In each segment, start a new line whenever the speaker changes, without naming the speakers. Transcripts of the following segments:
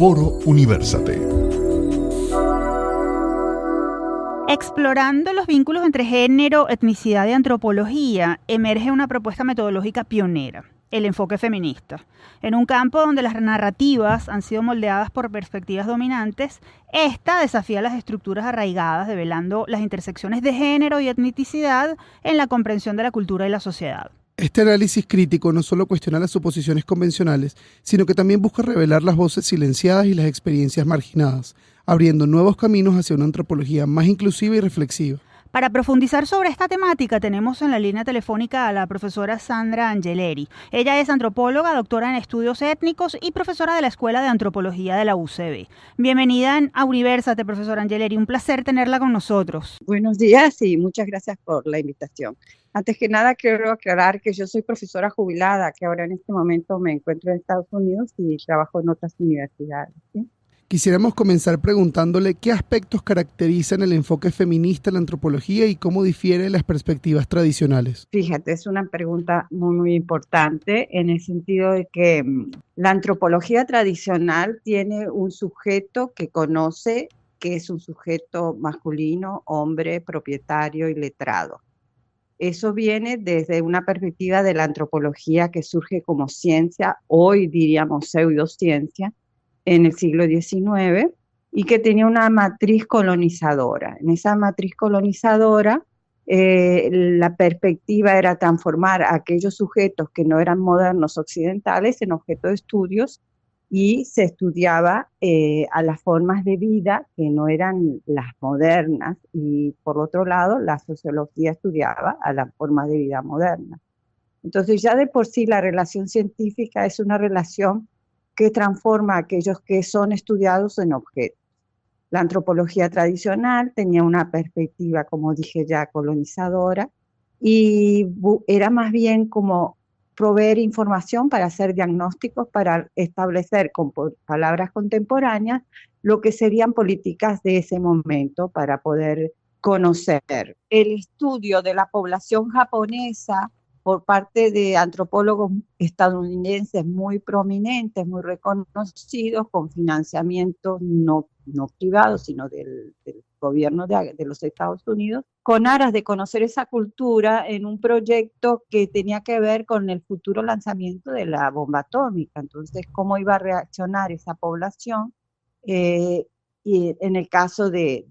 Foro Universate.
Explorando los vínculos entre género, etnicidad y antropología, emerge una propuesta metodológica pionera, el enfoque feminista. En un campo donde las narrativas han sido moldeadas por perspectivas dominantes, esta desafía las estructuras arraigadas, develando las intersecciones de género y etnicidad en la comprensión de la cultura y la sociedad.
Este análisis crítico no solo cuestiona las suposiciones convencionales, sino que también busca revelar las voces silenciadas y las experiencias marginadas, abriendo nuevos caminos hacia una antropología más inclusiva y reflexiva.
Para profundizar sobre esta temática tenemos en la línea telefónica a la profesora Sandra Angeleri. Ella es antropóloga, doctora en estudios étnicos y profesora de la Escuela de Antropología de la UCB. Bienvenida a Universate, profesora Angeleri. Un placer tenerla con nosotros.
Buenos días y muchas gracias por la invitación. Antes que nada, quiero aclarar que yo soy profesora jubilada, que ahora en este momento me encuentro en Estados Unidos y trabajo en otras universidades, ¿sí?
Quisiéramos comenzar preguntándole qué aspectos caracterizan el enfoque feminista en la antropología y cómo difiere de las perspectivas tradicionales.
Fíjate, es una pregunta muy importante en el sentido de que la antropología tradicional tiene un sujeto que conoce, que es un sujeto masculino, hombre, propietario y letrado. Eso viene desde una perspectiva de la antropología que surge como ciencia, hoy diríamos pseudociencia, en el siglo XIX, y que tenía una matriz colonizadora. En esa matriz colonizadora, la perspectiva era transformar a aquellos sujetos que no eran modernos occidentales en objeto de estudios, y se estudiaba a las formas de vida que no eran las modernas, y por otro lado, la sociología estudiaba a las formas de vida modernas. Entonces, ya de por sí la relación científica es una relación que transforma a aquellos que son estudiados en objetos. La antropología tradicional tenía una perspectiva, como dije ya, colonizadora, y era más bien como proveer información para hacer diagnósticos, para establecer con palabras contemporáneas lo que serían políticas de ese momento para poder conocer. El estudio de la población japonesa por parte de antropólogos estadounidenses muy prominentes, muy reconocidos, con financiamiento no privado, sino del gobierno de los Estados Unidos, con aras de conocer esa cultura en un proyecto que tenía que ver con el futuro lanzamiento de la bomba atómica. Entonces, cómo iba a reaccionar esa población y en el caso de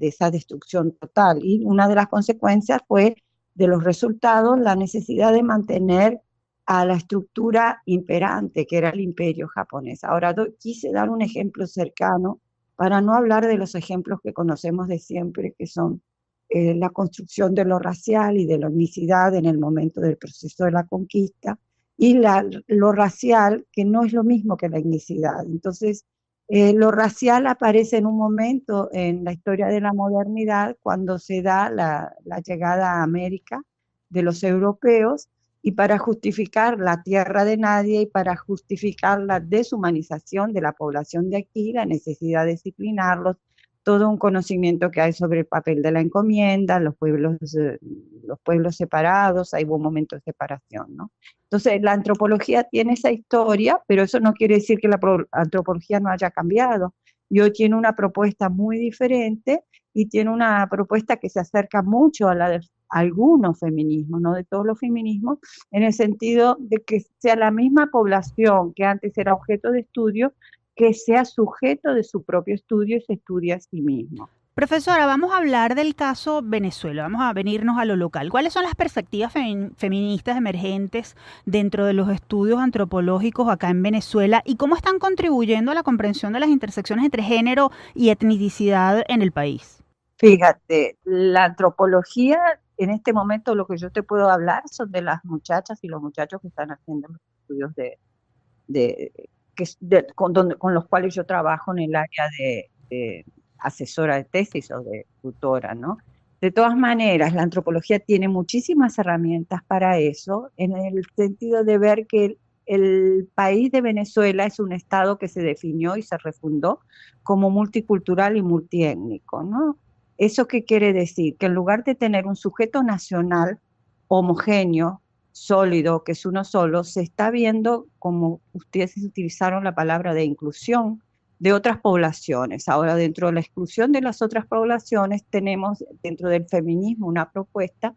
esa destrucción total. Y una de las consecuencias fue de los resultados, la necesidad de mantener a la estructura imperante, que era el imperio japonés. Ahora, quise dar un ejemplo cercano, para no hablar de los ejemplos que conocemos de siempre, que son la construcción de lo racial y de la etnicidad en el momento del proceso de la conquista, y lo racial, que no es lo mismo que la etnicidad. Entonces, lo racial aparece en un momento en la historia de la modernidad cuando se da la llegada a América de los europeos, y para justificar la tierra de nadie y para justificar la deshumanización de la población de aquí, la necesidad de disciplinarlos, todo un conocimiento que hay sobre el papel de la encomienda, los pueblos separados, hay un momento de separación, ¿no? Entonces, la antropología tiene esa historia, pero eso no quiere decir que la antropología no haya cambiado. Y hoy tiene una propuesta muy diferente, y tiene una propuesta que se acerca mucho a la de algunos feminismos, no de todos los feminismos, en el sentido de que sea la misma población que antes era objeto de estudio, que sea sujeto de su propio estudio y se estudie a sí mismo.
Profesora, vamos a hablar del caso Venezuela, vamos a venirnos a lo local. ¿Cuáles son las perspectivas feministas emergentes dentro de los estudios antropológicos acá en Venezuela y cómo están contribuyendo a la comprensión de las intersecciones entre género y etnicidad en el país?
Fíjate, la antropología, en este momento lo que yo te puedo hablar son de las muchachas y los muchachos que están haciendo los estudios con los cuales yo trabajo en el área de asesora de tesis o de tutora, ¿no? De todas maneras, la antropología tiene muchísimas herramientas para eso, en el sentido de ver que el país de Venezuela es un estado que se definió y se refundó como multicultural y multiétnico, ¿no? ¿Eso qué quiere decir? Que en lugar de tener un sujeto nacional homogéneo, sólido, que es uno solo, se está viendo, como ustedes utilizaron la palabra de inclusión, de otras poblaciones. Ahora, dentro de la exclusión de las otras poblaciones, tenemos dentro del feminismo una propuesta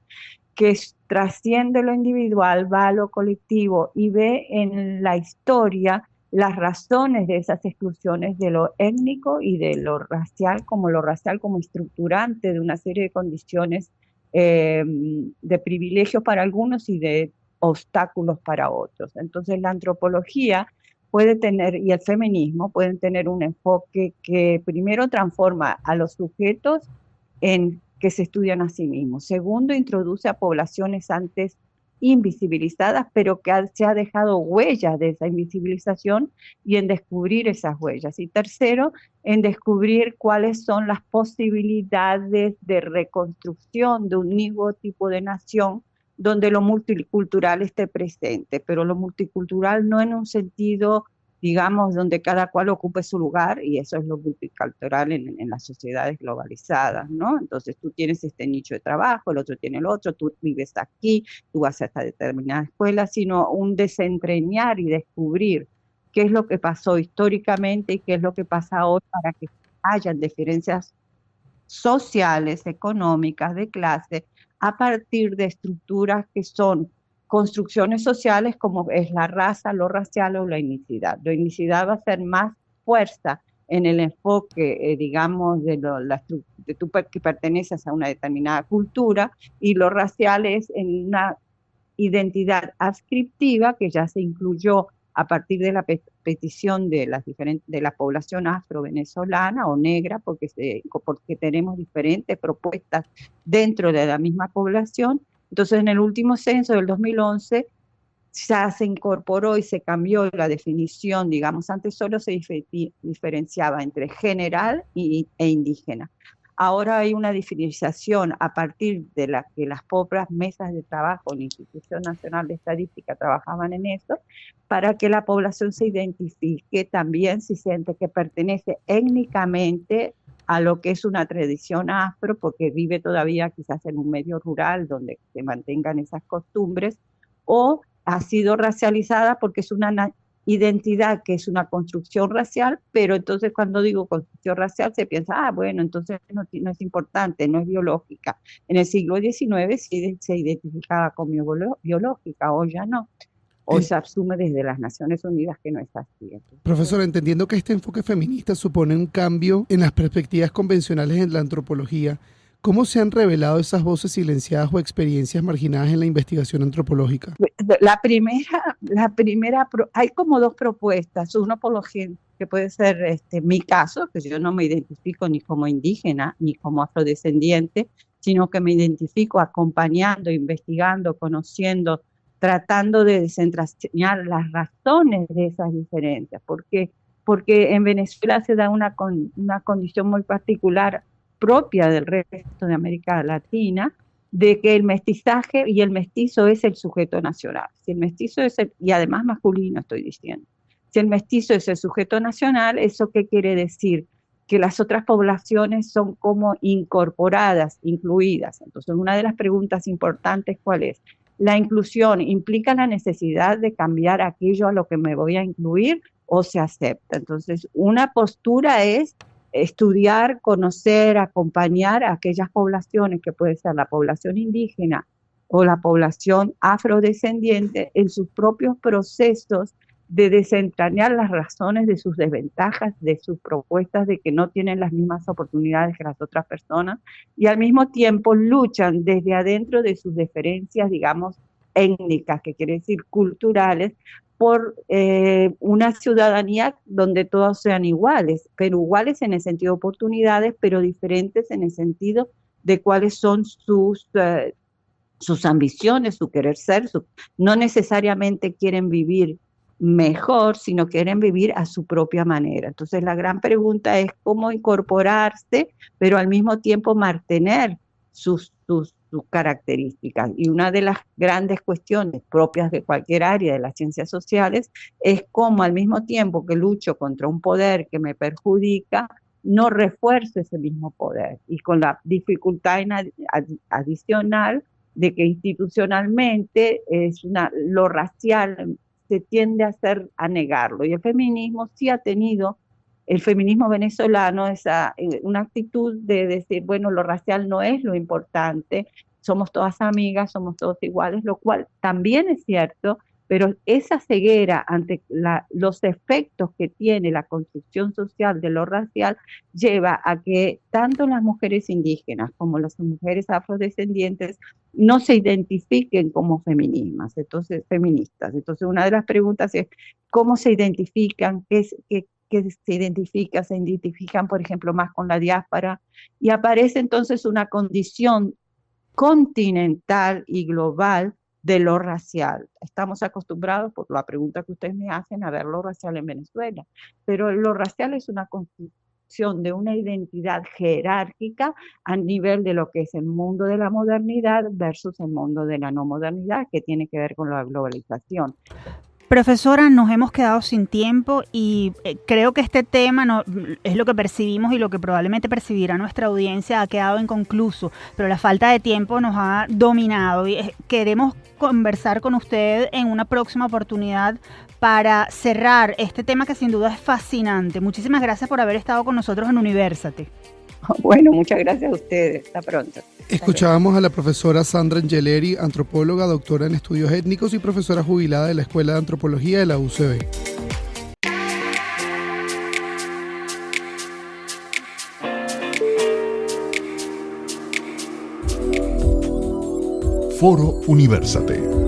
que trasciende lo individual, va a lo colectivo y ve en la historia las razones de esas exclusiones de lo étnico y de lo racial como estructurante de una serie de condiciones de privilegios para algunos y de obstáculos para otros. Entonces la antropología puede tener, y el feminismo pueden tener un enfoque que primero transforma a los sujetos en que se estudian a sí mismos. Segundo, introduce a poblaciones antes invisibilizadas, pero que se ha dejado huellas de esa invisibilización y en descubrir esas huellas. Y tercero, en descubrir cuáles son las posibilidades de reconstrucción de un nuevo tipo de nación donde lo multicultural esté presente, pero lo multicultural no en un sentido, digamos, donde cada cual ocupe su lugar, y eso es lo multicultural en las sociedades globalizadas, ¿no? Entonces tú tienes este nicho de trabajo, el otro tiene el otro, tú vives aquí, tú vas a esta determinada escuela, sino un desentrañar y descubrir qué es lo que pasó históricamente y qué es lo que pasa ahora para que hayan diferencias sociales, económicas, de clase, a partir de estructuras que son construcciones sociales como es la raza, lo racial o la etnicidad. La etnicidad va a ser más fuerza en el enfoque, digamos, de tú que perteneces a una determinada cultura, y lo racial es en una identidad adscriptiva que ya se incluyó a partir de la petición de la población afro-venezolana o negra, porque tenemos diferentes propuestas dentro de la misma población. Entonces, en el último censo del 2011 ya se incorporó y se cambió la definición, digamos, antes solo se diferenciaba entre general e indígena. Ahora hay una diferenciación a partir de la que las propias mesas de trabajo, la Institución Nacional de Estadística trabajaban en eso, para que la población se identifique también si siente que pertenece étnicamente a lo que es una tradición afro, porque vive todavía quizás en un medio rural donde se mantengan esas costumbres, o ha sido racializada porque es una identidad que es una construcción racial, pero entonces cuando digo construcción racial se piensa, bueno, entonces no es importante, no es biológica. En el siglo XIX sí se identificaba como biológica, o ya no. O se asume desde las Naciones Unidas que no es así. Entonces,
Profesora, entendiendo que este enfoque feminista supone un cambio en las perspectivas convencionales en la antropología, ¿cómo se han revelado esas voces silenciadas o experiencias marginadas en la investigación antropológica?
Hay como dos propuestas. Uno por lo que puede ser mi caso, que yo no me identifico ni como indígena ni como afrodescendiente, sino que me identifico acompañando, investigando, conociendo, tratando de desentrañar las razones de esas diferencias. ¿Por qué? Porque en Venezuela se da una condición muy particular propia del resto de América Latina, de que el mestizaje y el mestizo es el sujeto nacional. Si el mestizo es y además masculino estoy diciendo, si el mestizo es el sujeto nacional, ¿eso qué quiere decir? Que las otras poblaciones son como incorporadas, incluidas. Entonces, una de las preguntas importantes, ¿cuál es? ¿La inclusión implica la necesidad de cambiar aquello a lo que me voy a incluir o se acepta? Entonces, una postura es estudiar, conocer, acompañar a aquellas poblaciones, que puede ser la población indígena o la población afrodescendiente, en sus propios procesos de desentrañar las razones de sus desventajas, de sus propuestas de que no tienen las mismas oportunidades que las otras personas, y al mismo tiempo luchan desde adentro de sus diferencias, digamos, étnicas, que quiere decir culturales, por una ciudadanía donde todos sean iguales, pero iguales en el sentido de oportunidades, pero diferentes en el sentido de cuáles son sus ambiciones, su querer ser. No necesariamente quieren vivir mejor, sino quieren vivir a su propia manera. Entonces la gran pregunta es cómo incorporarse, pero al mismo tiempo mantener sus características. Y una de las grandes cuestiones propias de cualquier área de las ciencias sociales es cómo al mismo tiempo que lucho contra un poder que me perjudica, no refuerzo ese mismo poder. Y con la dificultad adicional de que institucionalmente lo racial se tiende a negarlo. Y el feminismo sí ha tenido el feminismo venezolano, una actitud de decir, bueno, lo racial no es lo importante, somos todas amigas, somos todos iguales, lo cual también es cierto, pero esa ceguera ante los efectos que tiene la construcción social de lo racial lleva a que tanto las mujeres indígenas como las mujeres afrodescendientes no se identifiquen como feministas. Entonces, una de las preguntas es, ¿cómo se identifican? ¿Qué se identifican, por ejemplo, más con la diáspora? Y aparece entonces una condición continental y global de lo racial. Estamos acostumbrados, por la pregunta que ustedes me hacen, a ver lo racial en Venezuela, pero lo racial es una construcción de una identidad jerárquica a nivel de lo que es el mundo de la modernidad versus el mundo de la no modernidad, que tiene que ver con la globalización.
Profesora, nos hemos quedado sin tiempo y creo que este tema es lo que percibimos y lo que probablemente percibirá nuestra audiencia, ha quedado inconcluso, pero la falta de tiempo nos ha dominado y queremos conversar con usted en una próxima oportunidad para cerrar este tema que sin duda es fascinante. Muchísimas gracias por haber estado con nosotros en Universate.
Bueno, muchas gracias a ustedes. Hasta pronto.
Escuchábamos a la profesora Sandra Angeleri, antropóloga, doctora en estudios étnicos y profesora jubilada de la Escuela de Antropología de la UCB.
Foro Universate.